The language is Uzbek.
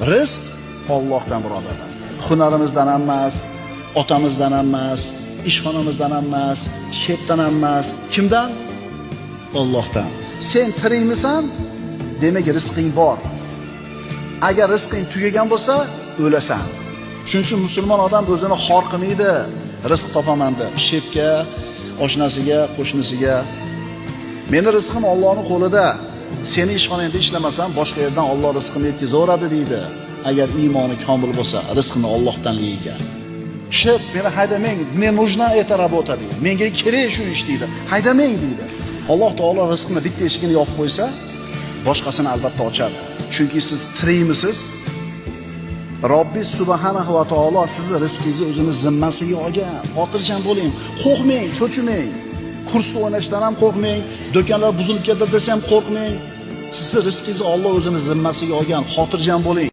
Rizq Allohdan birodarlar. Hunarimizdan emas, otamizdan emas, ishxonamizdan emas, shepdan emas. Kimdan? Allohdan. Sen tirikmisan? Demak rizqing bor. Agar rizqing tugagan bo'lsa, o'lasan. Shuning uchun musulmon odam o'zini xor qilmaydi. Rizq topaman deb shepga, oshnasiga, qo'shnisiga. Meni rizqim Allohning qo'lida. Seni ishxonangda ishlamasam, boshqa yerdan Alloh rizqini yetkazaveradi deydi. Agar iymoni komil bo'lsa, rizqini Allohdan yeygan. Shep, meni haydamang, мне нужна эта работа deydi. Menga kerak shu ish deydi. Haydamang deydi. Alloh taolo rizqini bitta eshigini yopib qo'ysa, boshqasini albatta ochadi. Chunki siz tirikmisiz? Robbis subhanahu va taolo sizni rizqingizni o'zini zimmasiga olgan. Xotirjam bo'ling, qo'rqmang, cho'chimang. Kursda o'ynashdan ham qo'rqmang, do'konlar buzilib ketdi desam qo'rqmang. Sizni rizqingizni Alloh o'zini zimmasiga olgan. Xotirjam bo'ling.